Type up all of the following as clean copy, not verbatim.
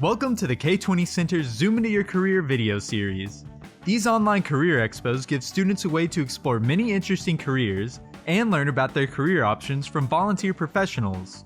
Welcome to the K20 Center's Zoom into Your Career video series. These online career expos give students a way to explore many interesting careers and learn about their career options from volunteer professionals.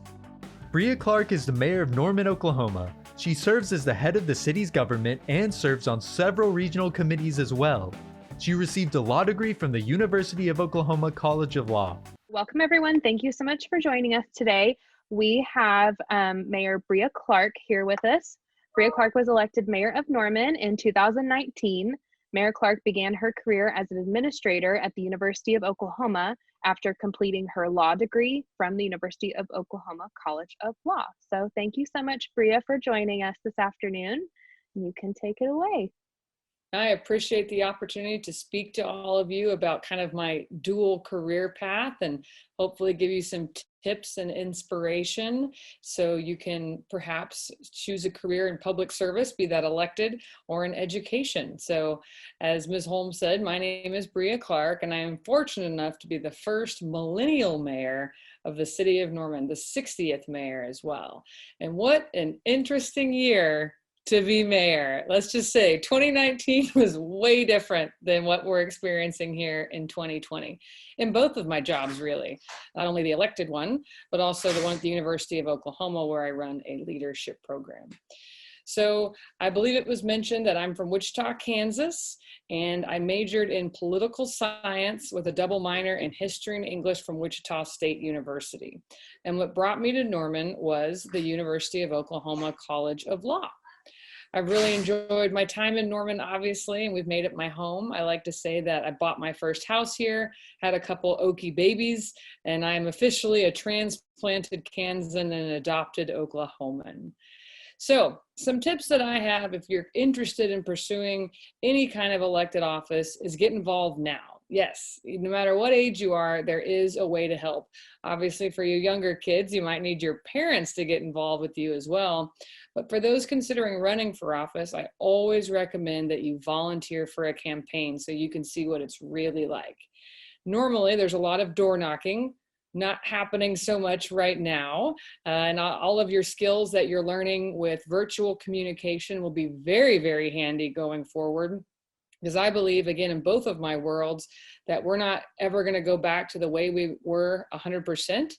Breea Clark is the mayor of Norman, Oklahoma. She serves as the head of the city's government and serves on several regional committees as well. She received a law degree from the University of Oklahoma College of Law. Welcome, everyone. Thank you so much for joining us today. We have Mayor Breea Clark here with us. Breea Clark was elected mayor of Norman in 2019. Mayor Clark began her career as an administrator at the University of Oklahoma after completing her law degree from the University of Oklahoma College of Law. So thank you so much, Breea, for joining us this afternoon. You can take it away. I appreciate the opportunity to speak to all of you about kind of my dual career path and hopefully give you some tips and inspiration so you can perhaps choose a career in public service, be that elected or in education. So as Ms. Holmes said, my name is Breea Clark, and I am fortunate enough to be the first millennial mayor of the city of Norman, the 60th mayor as well. And what an interesting year to be mayor. Let's just say 2019 was way different than what we're experiencing here in 2020. In both of my jobs, really. Not only the elected one, but also the one at the University of Oklahoma, where I run a leadership program. So I believe it was mentioned that I'm from Wichita, Kansas, and I majored in political science with a double minor in history and English from Wichita State University. And what brought me to Norman was the University of Oklahoma College of Law. I've really enjoyed my time in Norman, obviously, and we've made it my home. I like to say that I bought my first house here, had a couple Okie babies, and I'm officially a transplanted Kansan and an adopted Oklahoman. So some tips that I have if you're interested in pursuing any kind of elected office is get involved now. Yes, no matter what age you are, there is a way to help. Obviously, for you younger kids, you might need your parents to get involved with you as well. But for those considering running for office, I always recommend that you volunteer for a campaign so you can see what it's really like. Normally, there's a lot of door knocking, not happening so much right now. And all of your skills that you're learning with virtual communication will be very, very handy going forward. Because I believe, again, in both of my worlds, that we're not ever going to go back to the way we were 100%.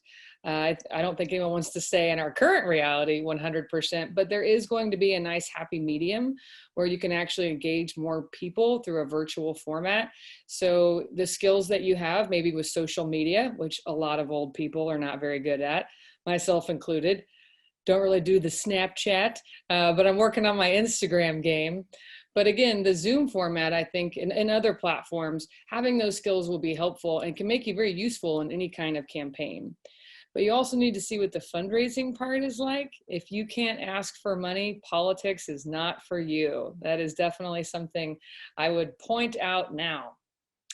I don't think anyone wants to stay in our current reality 100%, but there is going to be a nice happy medium where you can actually engage more people through a virtual format. So the skills that you have, maybe with social media, which a lot of old people are not very good at, myself included, don't really do the Snapchat, but I'm working on my Instagram game. But again, the Zoom format, I think, and other platforms, having those skills will be helpful and can make you very useful in any kind of campaign. But you also need to see what the fundraising part is like. If you can't ask for money, politics is not for you. That is definitely something I would point out now.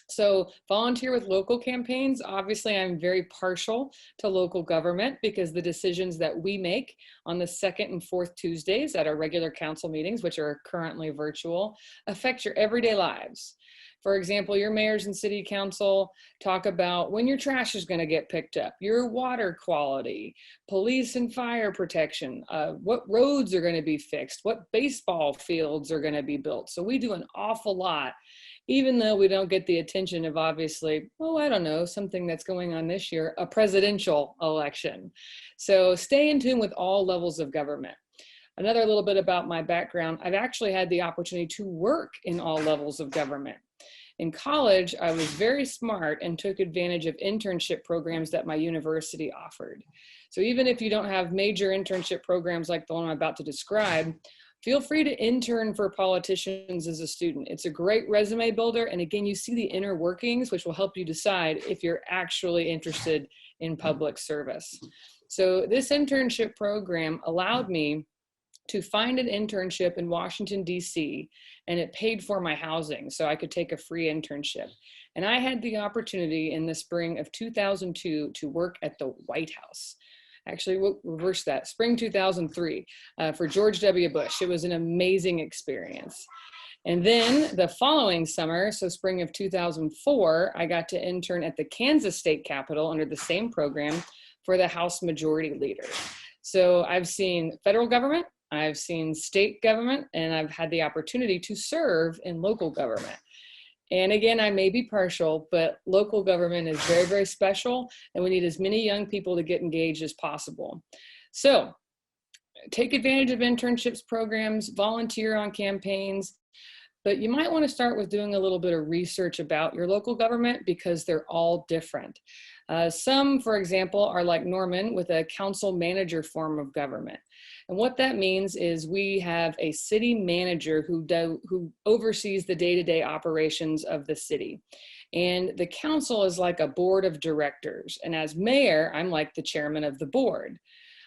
So volunteer with local campaigns. Obviously, I'm very partial to local government because the decisions that we make on the second and fourth Tuesdays at our regular council meetings, which are currently virtual, affect your everyday lives. For example, your mayors and city council talk about when your trash is going to get picked up, your water quality, police and fire protection, what roads are going to be fixed, what baseball fields are going to be built. So we do an awful lot, even though we don't get the attention of, obviously, oh, I don't know, something that's going on this year, a presidential election. So stay in tune with all levels of government. Another little bit about my background, I've actually had the opportunity to work in all levels of government. In college, I was very smart and took advantage of internship programs that my university offered. So even if you don't have major internship programs like the one I'm about to describe, feel free to intern for politicians as a student. It's a great resume builder. And again, you see the inner workings, which will help you decide if you're actually interested in public service. So this internship program allowed me to find an internship in Washington, D.C., and it paid for my housing, so I could take a free internship. And I had the opportunity in the spring of 2002 to work at the White House. Actually, we'll reverse that, spring 2003, for George W. Bush. It was an amazing experience. And then the following summer, so spring of 2004, I got to intern at the Kansas State Capitol under the same program for the House Majority Leader. So I've seen federal government, I've seen state government, and I've had the opportunity to serve in local government. And again, I may be partial, but local government is very, very special, and we need as many young people to get engaged as possible. So take advantage of internships programs, volunteer on campaigns, but you might want to start with doing a little bit of research about your local government because they're all different. Some, for example, are like Norman with a council manager form of government. And what that means is we have a city manager who oversees the day-to-day operations of the city. And the council is like a board of directors. And as mayor, I'm like the chairman of the board.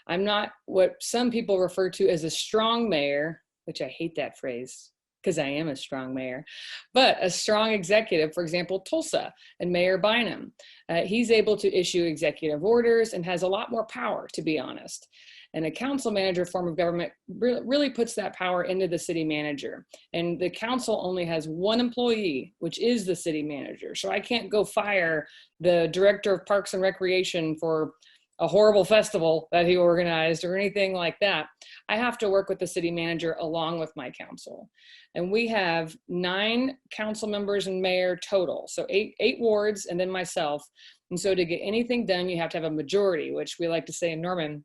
I'm not what some people refer to as a strong mayor, which I hate that phrase because I am a strong mayor, but a strong executive, for example, Tulsa and Mayor Bynum. He's able to issue executive orders and has a lot more power, to be honest. And a council manager form of government really puts that power into the city manager. And the council only has one employee, which is the city manager. So I can't go fire the director of Parks and Recreation for a horrible festival that he organized or anything like that. I have to work with the city manager along with my council. And we have 9 council members and mayor total. So eight wards and then myself. And so to get anything done, you have to have a majority, which we like to say in Norman,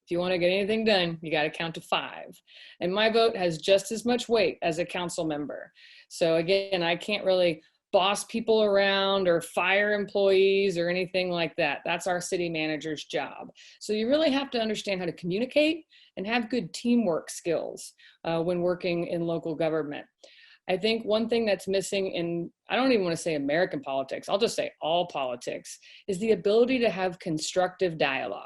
if you want to get anything done, you got to count to 5. And my vote has just as much weight as a council member. So again, I can't really boss people around or fire employees or anything like that. That's our city manager's job. So you really have to understand how to communicate and have good teamwork skills when working in local government. I think one thing that's missing in, I don't even want to say American politics, I'll just say all politics, is the ability to have constructive dialogue.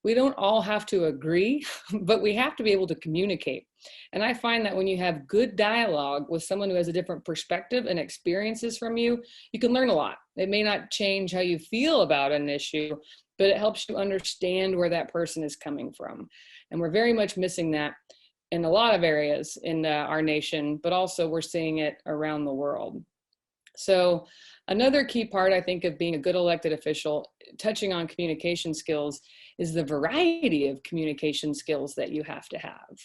We don't all have to agree, but we have to be able to communicate. And I find that when you have good dialogue with someone who has a different perspective and experiences from you, you can learn a lot. It may not change how you feel about an issue, but it helps you understand where that person is coming from. And we're very much missing that in a lot of areas in our nation, but also we're seeing it around the world. So another key part, I think, of being a good elected official, touching on communication skills, is the variety of communication skills that you have to have.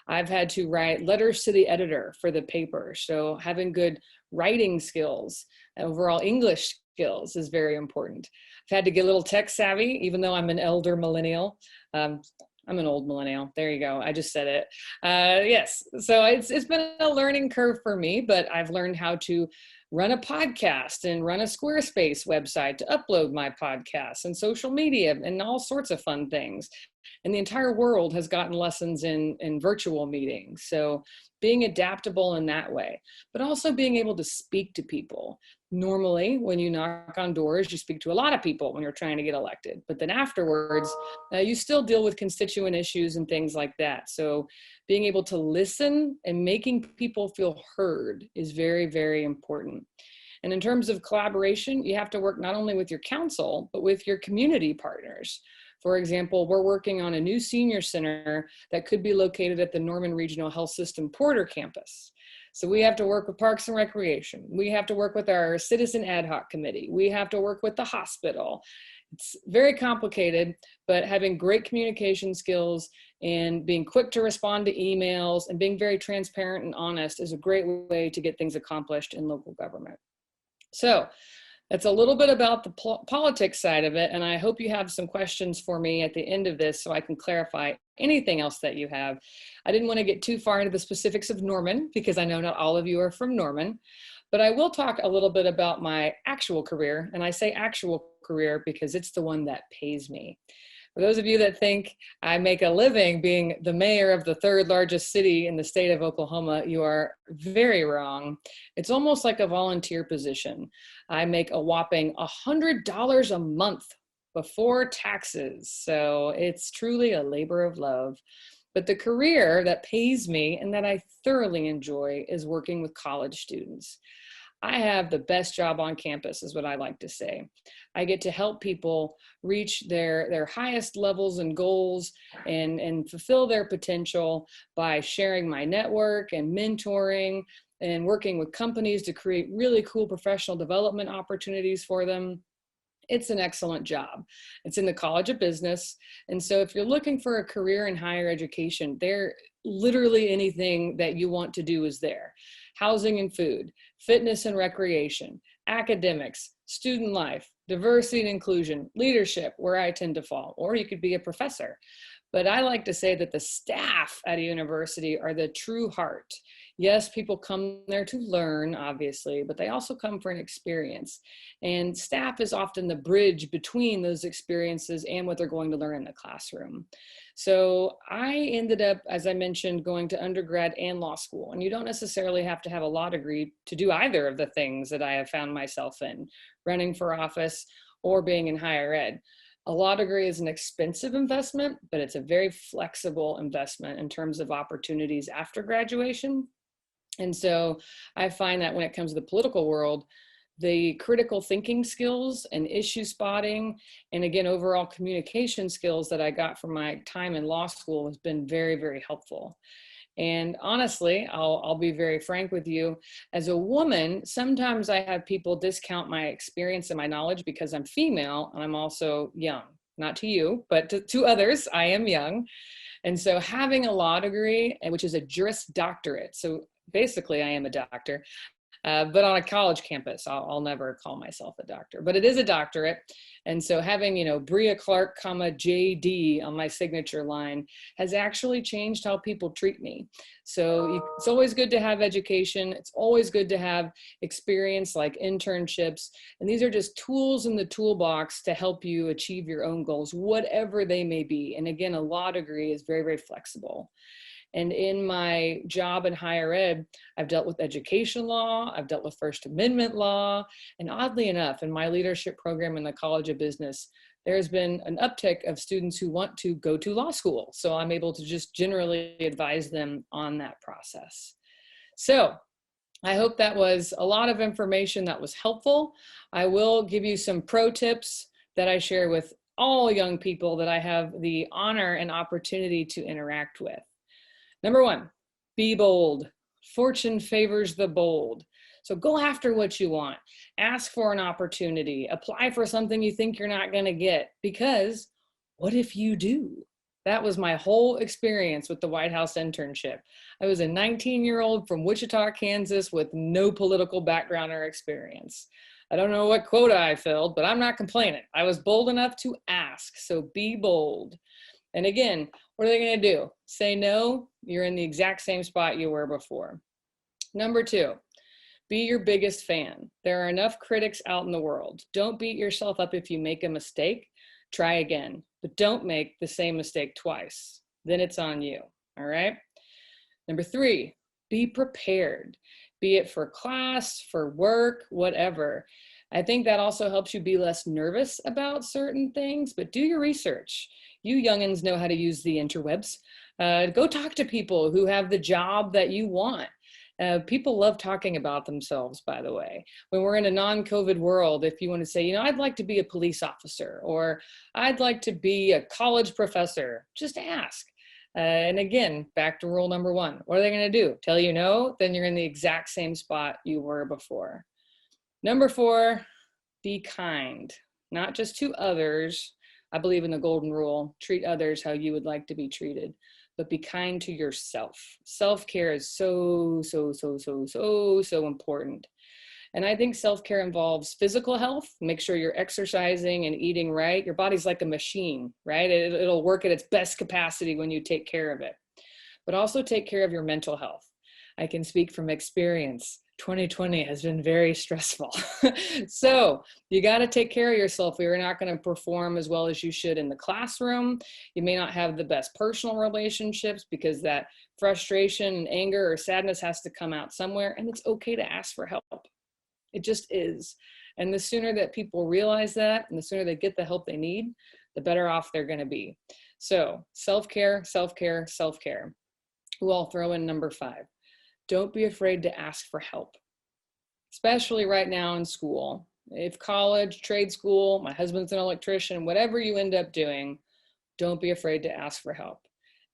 I've had to write letters to the editor for the paper. So having good writing skills, overall English skills is very important. I've had to get a little tech savvy, even though I'm an elder millennial. I'm an old millennial. There you go. I just said it. Yes. So it's been a learning curve for me, but I've learned how to run a podcast and run a Squarespace website to upload my podcasts and social media and all sorts of fun things. And the entire world has gotten lessons in virtual meetings. So being adaptable in that way, but also being able to speak to people. Normally, when you knock on doors, you speak to a lot of people when you're trying to get elected. But then afterwards, you still deal with constituent issues and things like that. So being able to listen and making people feel heard is very, very important. And in terms of collaboration, you have to work not only with your council, but with your community partners. For example, we're working on a new senior center that could be located at the Norman Regional Health System Porter campus. So we have to work with Parks and Recreation. We have to work with our Citizen Ad Hoc Committee. We have to work with the hospital. It's very complicated, but having great communication skills and being quick to respond to emails and being very transparent and honest is a great way to get things accomplished in local government. So that's a little bit about the politics side of it, and I hope you have some questions for me at the end of this so I can clarify anything else that you have. I didn't want to get too far into the specifics of Norman because I know not all of you are from Norman, but I will talk a little bit about my actual career, and I say actual career because it's the one that pays me. For those of you that think I make a living being the mayor of the 3rd largest city in the state of Oklahoma, you are very wrong. It's almost like a volunteer position. I make a whopping $100 a month before taxes. So it's truly a labor of love. But the career that pays me and that I thoroughly enjoy is working with college students. I have the best job on campus, is what I like to say. I get to help people reach their highest levels and goals and fulfill their potential by sharing my network and mentoring and working with companies to create really cool professional development opportunities for them. it's an excellent job. It's in the College of Business. And so if you're looking for a career in higher education, there literally anything that you want to do is there. Housing and food, fitness and recreation, academics, student life, diversity and inclusion, leadership, where I tend to fall, or you could be a professor. But I like to say that the staff at a university are the true heart. Yes, people come there to learn, obviously, but they also come for an experience. And staff is often the bridge between those experiences and what they're going to learn in the classroom. So I ended up, as I mentioned, going to undergrad and law school. And you don't necessarily have to have a law degree to do either of the things that I have found myself in, running for office or being in higher ed. A law degree is an expensive investment, but it's a very flexible investment in terms of opportunities after graduation. And so I find that when it comes to the political world, the critical thinking skills and issue spotting, and again, overall communication skills that I got from my time in law school has been very, very helpful. And honestly, I'll be very frank with you. As a woman, sometimes I have people discount my experience and my knowledge because I'm female and I'm also young. Not to you, but to others, I am young. And so having a law degree, which is a Juris Doctorate, so basically I am a doctor, but on a college campus, I'll never call myself a doctor, but it is a doctorate. And so having, Breea Clark, JD on my signature line has actually changed how people treat me. So it's always good to have education. It's always good to have experience like internships. And these are just tools in the toolbox to help you achieve your own goals, whatever they may be. And again, a law degree is very, very flexible. And in my job in higher ed, I've dealt with education law, I've dealt with First Amendment law, and oddly enough, in my leadership program in the College of Business, there's been an uptick of students who want to go to law school. So I'm able to just generally advise them on that process. So I hope that was a lot of information that was helpful. I will give you some pro tips that I share with all young people that I have the honor and opportunity to interact with. Number one, be bold. Fortune favors the bold. So go after what you want. Ask for an opportunity. Apply for something you think you're not going to get, because what if you do? That was my whole experience with the White House internship. I was a 19-year-old from Wichita, Kansas with no political background or experience. I don't know what quota I filled, but I'm not complaining. I was bold enough to ask, so be bold. And again, what are they going to do? Say no? You're in the exact same spot you were before. Number two, be your biggest fan. There are enough critics out in the world. Don't beat yourself up if you make a mistake. Try again, but don't make the same mistake twice. Then it's on you, all right? Number three, be prepared. Be it for class, for work, whatever. I think that also helps you be less nervous about certain things, but do your research. You youngins know how to use the interwebs. Go talk to people who have the job that you want. People love talking about themselves, by the way. When we're in a non-COVID world, if you want to say, I'd like to be a police officer, or I'd like to be a college professor, just ask. And again, back to rule number one. What are they going to do? Tell you no? Then you're in the exact same spot you were before. Number four, be kind, not just to others. I believe in the golden rule, treat others how you would like to be treated, but be kind to yourself. Self-care is so important. And I think self-care involves physical health. Make sure you're exercising and eating right. Your body's like a machine, right? It'll work at its best capacity when you take care of it. But also take care of your mental health. I can speak from experience. 2020 has been very stressful. So you got to take care of yourself. You're not going to perform as well as you should in the classroom. You may not have the best personal relationships because that frustration and anger or sadness has to come out somewhere, and it's okay to ask for help. It just is. And the sooner that people realize that, and the sooner they get the help they need, the better off they're going to be. So self-care, self-care, self-care. Who I'll throw in number five. Don't be afraid to ask for help, especially right now in school. If college, trade school, my husband's an electrician, whatever you end up doing, don't be afraid to ask for help.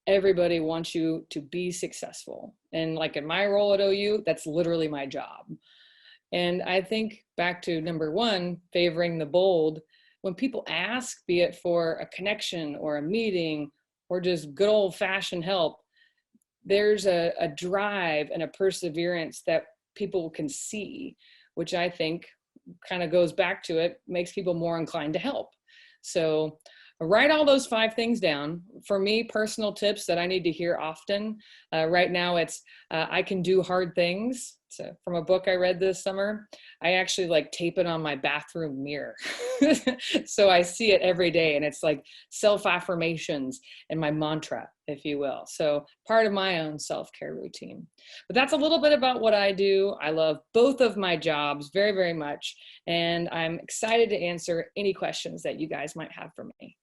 Everybody wants you to be successful. And like in my role at OU, that's literally my job. And I think back to number one, favoring the bold, when people ask, be it for a connection or a meeting or just good old fashioned help, there's a drive and a perseverance that people can see, which I think kind of goes back to it, makes people more inclined to help. So write all those 5 things down. For me, personal tips that I need to hear often. Right now it's, I can do hard things. So from a book I read this summer, I actually like tape it on my bathroom mirror. So I see it every day, and it's like self-affirmations and my mantra, if you will. So part of my own self-care routine. But that's a little bit about what I do. I love both of my jobs very, very much. And I'm excited to answer any questions that you guys might have for me.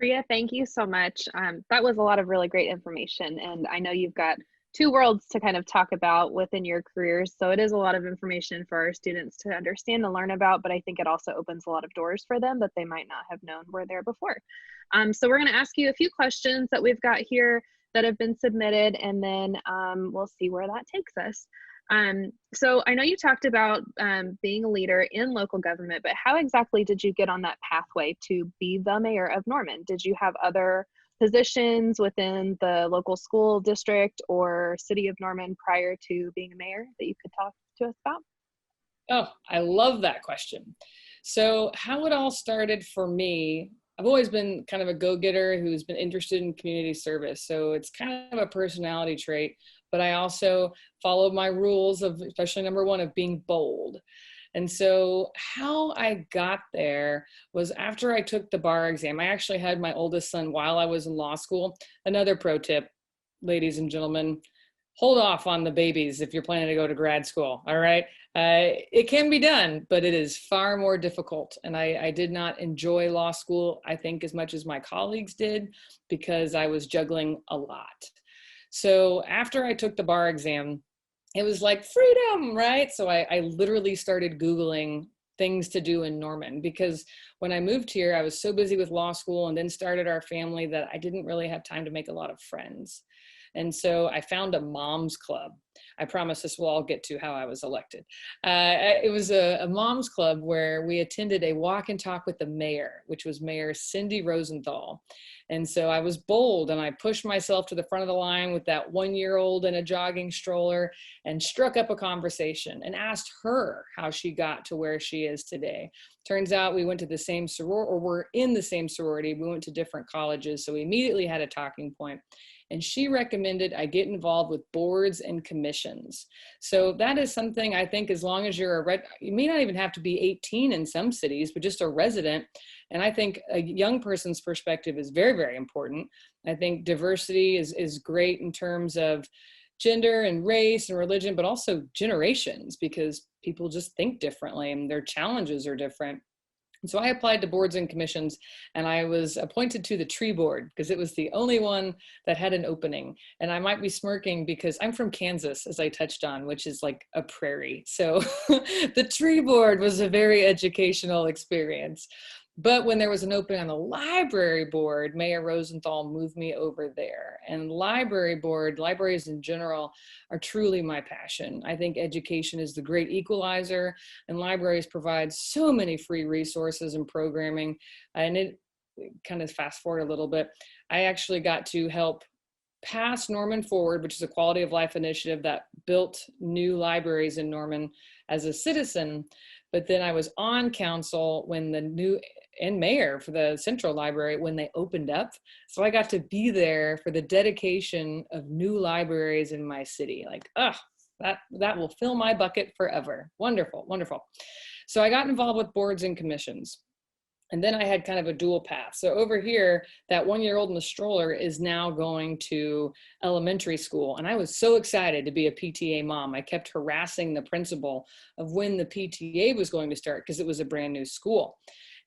Breea, thank you so much. That was a lot of really great information, and I know you've got 2 worlds to kind of talk about within your careers, so it is a lot of information for our students to understand and learn about, but I think it also opens a lot of doors for them that they might not have known were there before. So we're going to ask you a few questions that we've got here that have been submitted, and then we'll see where that takes us. So I know you talked about being a leader in local government, but how exactly did you get on that pathway to be the mayor of Norman? Did you have other positions within the local school district or city of Norman prior to being a mayor that you could talk to us about? Oh, I love that question. So how it all started for me, I've always been kind of a go-getter who's been interested in community service. So it's kind of a personality trait, but I also followed my rules of, especially number 1, of being bold. And so how I got there was after I took the bar exam. I actually had my oldest son while I was in law school. Another pro tip, ladies and gentlemen, hold off on the babies if you're planning to go to grad school, all right? It can be done, but it is far more difficult. And I did not enjoy law school, I think, as much as my colleagues did, because I was juggling a lot. So after I took the bar exam, it was like freedom, right? So I literally started Googling things to do in Norman, because when I moved here, I was so busy with law school and then started our family that I didn't really have time to make a lot of friends. And so I found a mom's club. I promise this will all get to how I was elected. It was a mom's club where we attended a walk and talk with the mayor, which was Mayor Cindy Rosenthal. And so I was bold and I pushed myself to the front of the line with that 1-year-old in a jogging stroller and struck up a conversation and asked her how she got to where she is today. Turns out we went to the same sorority, or we're in the same sorority. We went to different colleges, so we immediately had a talking point. And she recommended I get involved with boards and commissions. So that is something I think, as long as you're you may not even have to be 18 in some cities, but just a resident. And I think a young person's perspective is very, very important. I think diversity is great in terms of gender and race and religion, but also generations, because people just think differently and their challenges are different. And so I applied to boards and commissions, and I was appointed to the tree board because it was the only one that had an opening. And I might be smirking because I'm from Kansas, as I touched on, which is like a prairie. So the tree board was a very educational experience. But when there was an opening on the library board, Mayor Rosenthal moved me over there. And library board, libraries in general, are truly my passion. I think education is the great equalizer, and libraries provide so many free resources and programming. And it kind of fast forward a little bit, I actually got to help pass Norman Forward, which is a quality of life initiative that built new libraries in Norman as a citizen. But then I was on council when the new and mayor for the Central Library when they opened up. So I got to be there for the dedication of new libraries in my city. Like, that will fill my bucket forever. Wonderful, wonderful. So I got involved with boards and commissions. And then I had kind of a dual path. So over here, that 1-year-old in the stroller is now going to elementary school. And I was so excited to be a PTA mom. I kept harassing the principal of when the PTA was going to start because it was a brand new school.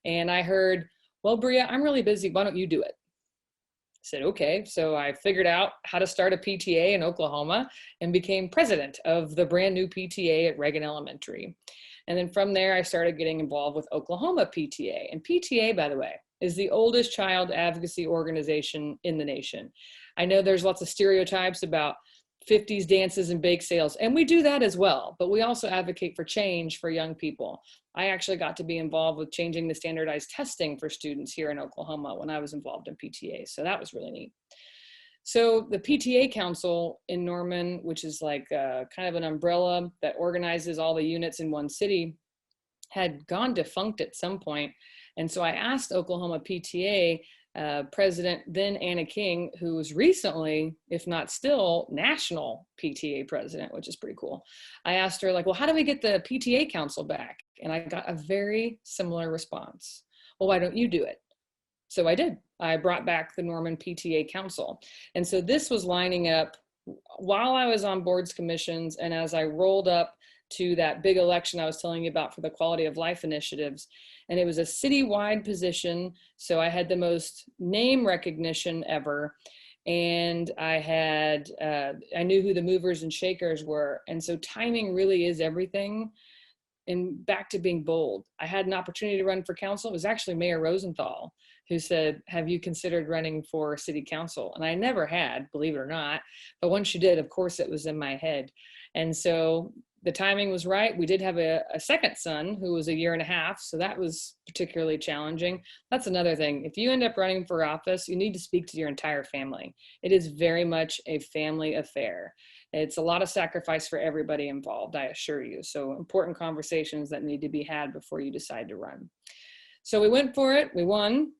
And I heard, well, Breea, I'm really busy. Why don't you do it? I said, okay. So I figured out how to start a PTA in Oklahoma and became president of the brand new PTA at Reagan Elementary. And then from there, I started getting involved with Oklahoma PTA. And PTA, by the way, is the oldest child advocacy organization in the nation. I know there's lots of stereotypes about 50s dances and bake sales. And we do that as well, but we also advocate for change for young people. I actually got to be involved with changing the standardized testing for students here in Oklahoma when I was involved in PTA. So that was really neat. So the PTA Council in Norman, which is like kind of an umbrella that organizes all the units in one city, had gone defunct at some point. And so I asked Oklahoma PTA President, then Anna King, who was recently, if not still, national PTA president, which is pretty cool. I asked her, like, well, how do we get the PTA Council back? And I got a very similar response. Well, why don't you do it? So I did. I brought back the Norman PTA Council. And so this was lining up while I was on boards, commissions, and as I rolled up to that big election I was telling you about for the quality of life initiatives. And it was a citywide position. So I had the most name recognition ever. And I knew who the movers and shakers were. And so timing really is everything. And back to being bold. I had an opportunity to run for council. It was actually Mayor Rosenthal who said, have you considered running for city council? And I never had, believe it or not. But once you did, of course, it was in my head. And so the timing was right. We did have a second son who was 1.5 years. So that was particularly challenging. That's another thing. If you end up running for office, you need to speak to your entire family. It is very much a family affair. It's a lot of sacrifice for everybody involved, I assure you. So important conversations that need to be had before you decide to run. So we went for it, we won.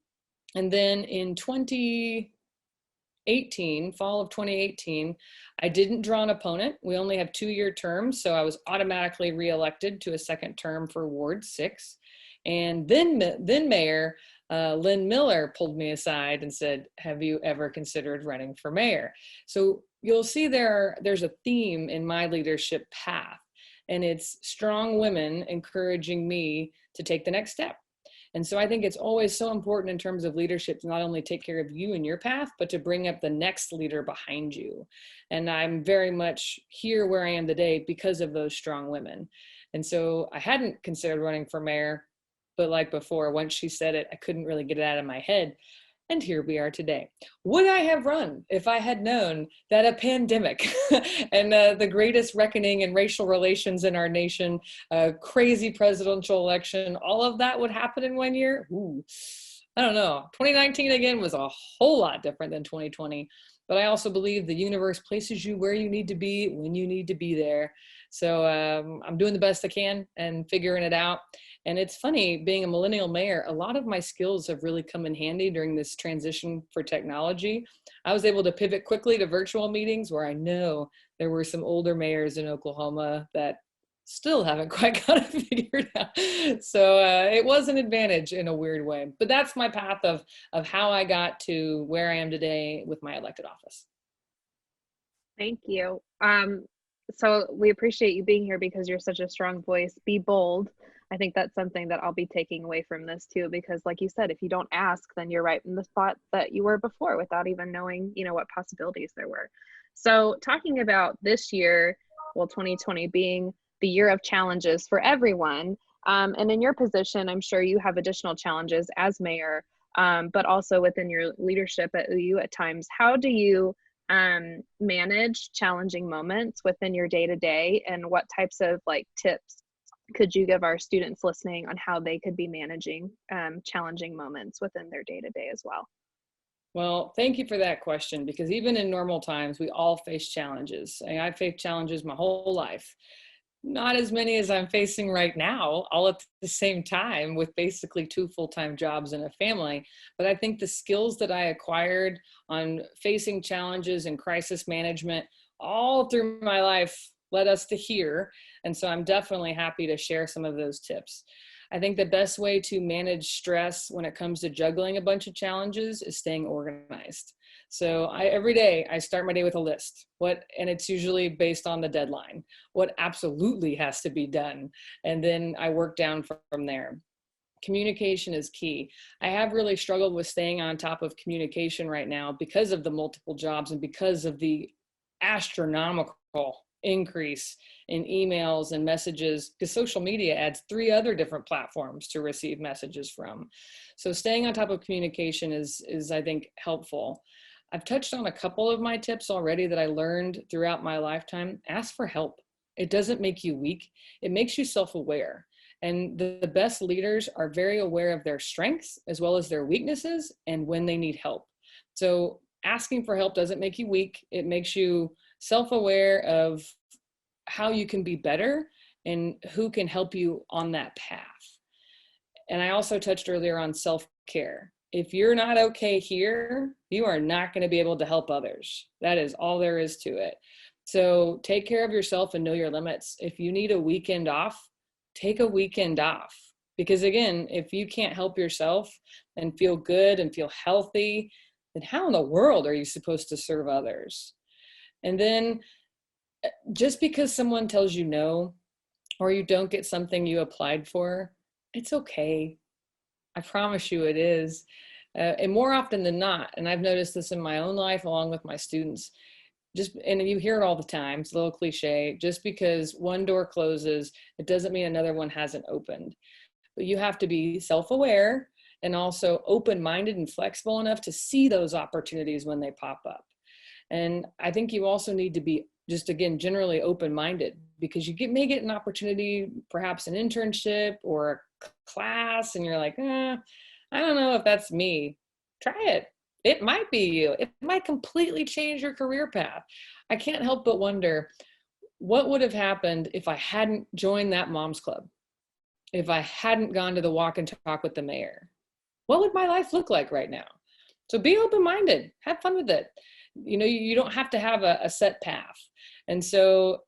And then in 2018, fall of 2018, I didn't draw an opponent. We only have 2-year terms, so I was automatically reelected to a second term for Ward 6. And then Mayor Lynn Miller pulled me aside and said, have you ever considered running for mayor? So you'll see there's a theme in my leadership path, and it's strong women encouraging me to take the next step. And so I think it's always so important in terms of leadership to not only take care of you and your path, but to bring up the next leader behind you. And I'm very much here where I am today because of those strong women. And so I hadn't considered running for mayor, but like before, once she said it, I couldn't really get it out of my head. And here we are today. Would I have run if I had known that a pandemic and the greatest reckoning in racial relations in our nation, a crazy presidential election, all of that would happen in 1 year? Ooh, I don't know. 2019 again was a whole lot different than 2020. But I also believe the universe places you where you need to be when you need to be there. So I'm doing the best I can and figuring it out. And it's funny, being a millennial mayor, a lot of my skills have really come in handy during this transition for technology. I was able to pivot quickly to virtual meetings where I know there were some older mayors in Oklahoma that still haven't quite got it figured out. So it was an advantage in a weird way. But that's my path of how I got to where I am today with my elected office. Thank you. So we appreciate you being here because you're such a strong voice. Be bold. I think that's something that I'll be taking away from this too, because like you said, if you don't ask, then you're right in the spot that you were before without even knowing, what possibilities there were. So talking about this year, well, 2020 being the year of challenges for everyone. And in your position, I'm sure you have additional challenges as mayor, but also within your leadership at OU at times. How do you manage challenging moments within your day-to-day, and what types of tips could you give our students listening on how they could be managing challenging moments within their day-to-day as well? Well, thank you for that question, because even in normal times, we all face challenges. I've faced challenges my whole life. Not as many as I'm facing right now, all at the same time with basically 2 full-time jobs and a family. But I think the skills that I acquired on facing challenges and crisis management all through my life led us to here. And so I'm definitely happy to share some of those tips. I think the best way to manage stress when it comes to juggling a bunch of challenges is staying organized. So every day I start my day with a list, and it's usually based on the deadline, what absolutely has to be done. And then I work down from there. Communication is key. I have really struggled with staying on top of communication right now because of the multiple jobs and because of the astronomical increase in emails and messages, because social media adds 3 other different platforms to receive messages from. So staying on top of communication is I think, helpful. I've touched on a couple of my tips already that I learned throughout my lifetime. Ask for help. It doesn't make you weak. It makes you self-aware. And the best leaders are very aware of their strengths as well as their weaknesses and when they need help. So asking for help doesn't make you weak. It makes you self-aware of how you can be better and who can help you on that path. And I also touched earlier on self-care. If you're not okay here, you are not going to be able to help others. That is all there is to it. So take care of yourself and know your limits. If you need a weekend off, take a weekend off. Because again, if you can't help yourself and feel good and feel healthy, then how in the world are you supposed to serve others? And then just because someone tells you no, or you don't get something you applied for, it's okay. I promise you it is. And more often than not, and I've noticed this in my own life along with my students, and you hear it all the time, it's a little cliche, just because one door closes, it doesn't mean another one hasn't opened. But you have to be self-aware and also open-minded and flexible enough to see those opportunities when they pop up. And I think you also need to be just, again, generally open-minded, because you may get an opportunity, perhaps an internship or a class, and you're like, I don't know if that's me. Try it. It might be you. It might completely change your career path. I can't help but wonder, what would have happened if I hadn't joined that mom's club? If I hadn't gone to the walk and talk with the mayor? What would my life look like right now? So be open-minded, have fun with it. You know, you don't have to have a set path. And so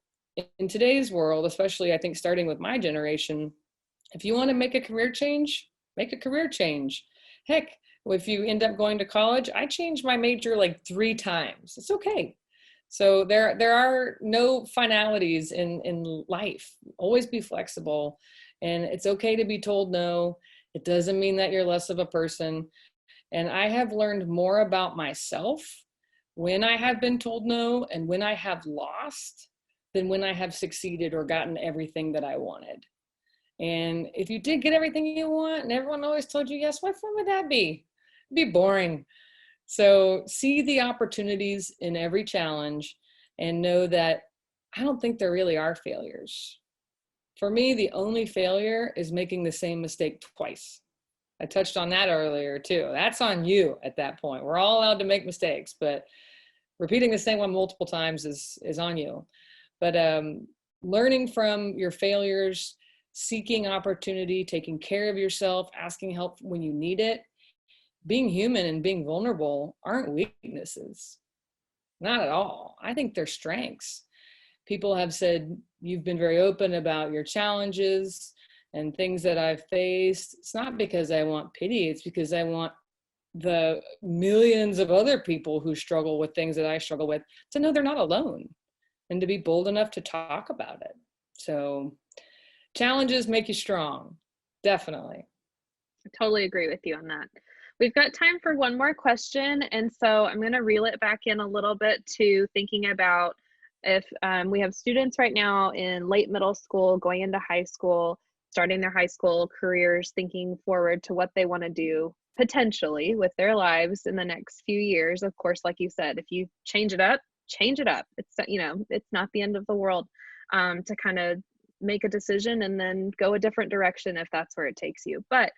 in today's world, especially I think starting with my generation, if you want to make a career change, make a career change. Heck, if you end up going to college, I changed my major like 3 times. It's okay. So there are no finalities in life. Always be flexible, and it's okay to be told no. It doesn't mean that you're less of a person. And I have learned more about myself when I have been told no and when I have lost than when I have succeeded or gotten everything that I wanted. And if you did get everything you want and everyone always told you yes, what fun would that be? It'd be boring. So see the opportunities in every challenge and know that I don't think there really are failures. For me, the only failure is making the same mistake twice. I touched on that earlier too. That's on you at that point. We're all allowed to make mistakes, but repeating the same one multiple times is on you. But learning from your failures, seeking opportunity, taking care of yourself, asking help when you need it, being human and being vulnerable aren't weaknesses. Not at all. I think they're strengths. People have said, you've been very open about your challenges and things that I've faced. It's not because I want pity, it's because I want the millions of other people who struggle with things that I struggle with to know they're not alone and to be bold enough to talk about it. So challenges make you strong, definitely. I totally agree with you on that. We've got time for one more question. And so I'm going to reel it back in a little bit to thinking about if we have students right now in late middle school, going into high school, starting their high school careers, thinking forward to what they want to do potentially with their lives in the next few years. Of course, like you said, if you change it up, change it up. It's, you know, it's not the end of the world to kind of make a decision and then go a different direction if that's where it takes you. But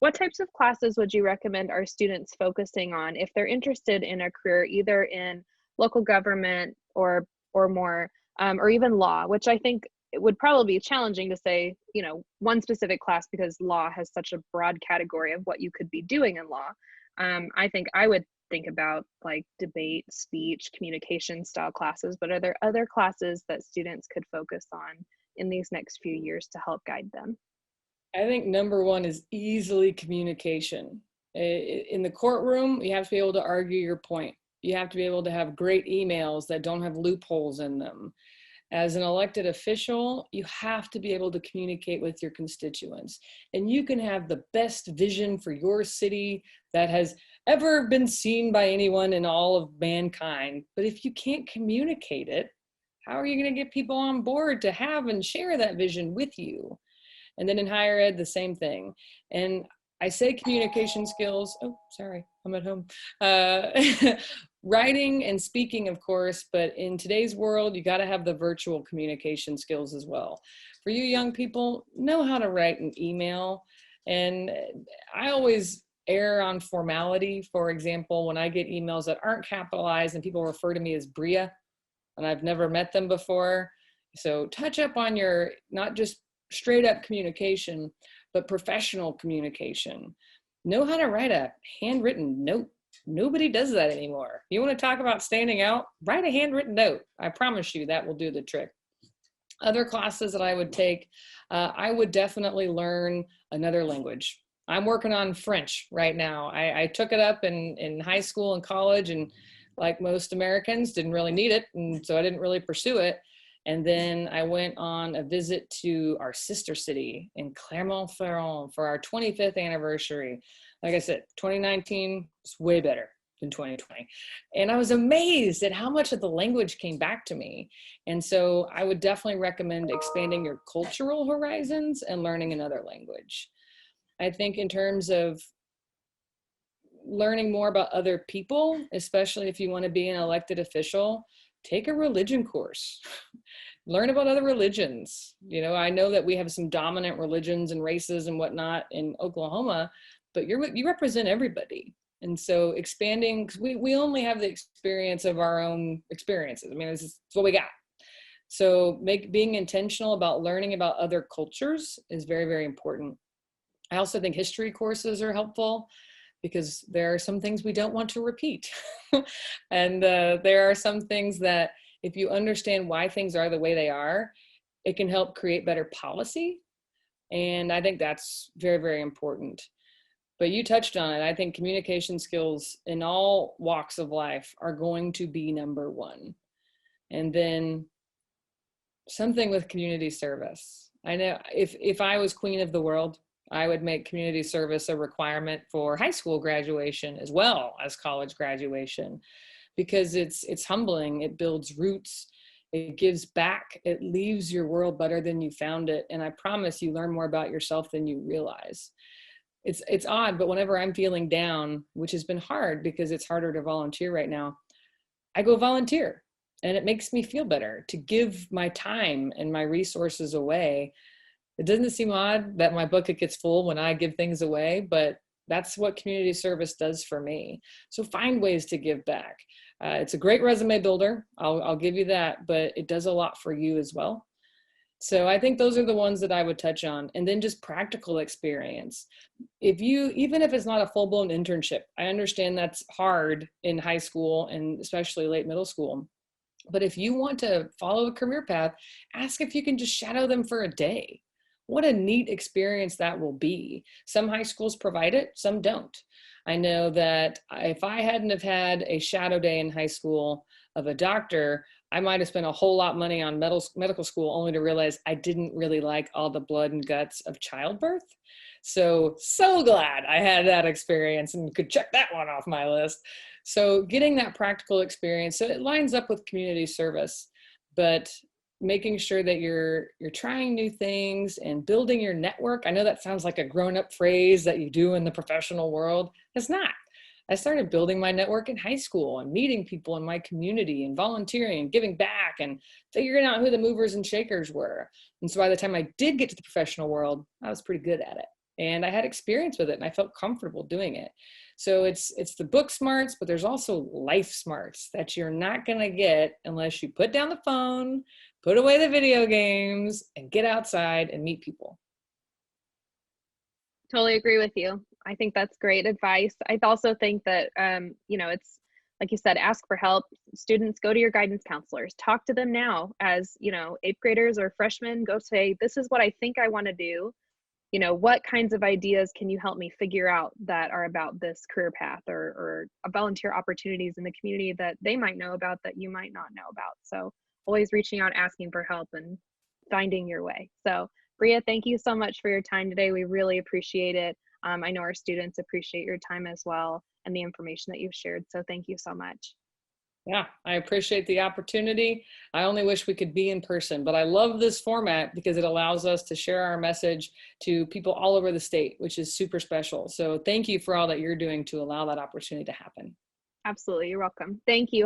what types of classes would you recommend our students focusing on if they're interested in a career either in local government or more, or even law, which I think it would probably be challenging to say, you know, one specific class because law has such a broad category of what you could be doing in law. I think I would think about like debate, speech, communication style classes, but are there other classes that students could focus on in these next few years to help guide them? I think number one is easily communication. In the courtroom, you have to be able to argue your point. You have to be able to have great emails that don't have loopholes in them. As an elected official, you have to be able to communicate with your constituents. And you can have the best vision for your city that has ever been seen by anyone in all of mankind. But if you can't communicate it, how are you going to get people on board to have and share that vision with you? And then in higher ed, the same thing. And I say communication skills. Oh, sorry, I'm at home. Uh, Writing and speaking, of course, but in today's world, you got to have the virtual communication skills as well. For you young people, know how to write an email. And I always err on formality. For example, when I get emails that aren't capitalized and people refer to me as Breea, and I've never met them before. So touch up on your, not just straight up communication, but professional communication. Know how to write a handwritten note. Nobody does that anymore. You want to talk about standing out? Write a handwritten note. I promise you that will do the trick. Other classes that I would take, I would definitely learn another language. I'm working on French right now. I took it up in high school and college, and like most Americans, didn't really need it, and so I didn't really pursue it. And then I went on a visit to our sister city in Clermont-Ferrand for our 25th anniversary. Like I said, 2019 was way better than 2020. And I was amazed at how much of the language came back to me. And so I would definitely recommend expanding your cultural horizons and learning another language. I think in terms of learning more about other people, especially if you want to be an elected official, take a religion course. Learn about other religions. You know, I know that we have some dominant religions and races and whatnot in Oklahoma, but you represent everybody. And so expanding, because we only have the experience of our own experiences. I mean, it's what we got. So being intentional about learning about other cultures is very, very important. I also think history courses are helpful, because there are some things we don't want to repeat. And there are some things that if you understand why things are the way they are, it can help create better policy. And I think that's very, very important. But you touched on it. I think communication skills in all walks of life are going to be number one. And then something with community service. I know if I was queen of the world, I would make community service a requirement for high school graduation as well as college graduation, because it's humbling. It builds roots. It gives back. It leaves your world better than you found it. And I promise you learn more about yourself than you realize. It's odd, but whenever I'm feeling down, which has been hard because it's harder to volunteer right now, I go volunteer, and it makes me feel better to give my time and my resources away. It doesn't seem odd that my bucket gets full when I give things away, but that's what community service does for me. So find ways to give back. It's a great resume builder. I'll give you that, but it does a lot for you as well. So I think those are the ones that I would touch on. And then just practical experience. Even if it's not a full-blown internship, I understand that's hard in high school and especially late middle school. But if you want to follow a career path, ask if you can just shadow them for a day. What a neat experience that will be. Some high schools provide it, some don't. I know that if I hadn't have had a shadow day in high school of a doctor, I might have spent a whole lot of money on medical school, only to realize I didn't really like all the blood and guts of childbirth. So glad I had that experience and could check that one off my list. So getting that practical experience, so it lines up with community service, but making sure that you're trying new things and building your network. I know that sounds like a grown-up phrase that you do in the professional world. It's not. I started building my network in high school and meeting people in my community and volunteering and giving back and figuring out who the movers and shakers were. And so by the time I did get to the professional world, I was pretty good at it. And I had experience with it and I felt comfortable doing it. So it's the book smarts, but there's also life smarts that you're not going to get unless you put down the phone, put away the video games, and get outside and meet people. Totally agree with you. I think that's great advice. I also think that, it's like you said, ask for help. Students, go to your guidance counselors, talk to them now as, eighth graders or freshmen, go say, this is what I think I want to do. What kinds of ideas can you help me figure out that are about this career path or volunteer opportunities in the community that they might know about that you might not know about. So always reaching out, asking for help and finding your way. So Breea, thank you so much for your time today. We really appreciate it. I know our students appreciate your time as well and the information that you've shared. So thank you so much. Yeah, I appreciate the opportunity. I only wish we could be in person, but I love this format because it allows us to share our message to people all over the state, which is super special. So thank you for all that you're doing to allow that opportunity to happen. Absolutely. You're welcome. Thank you.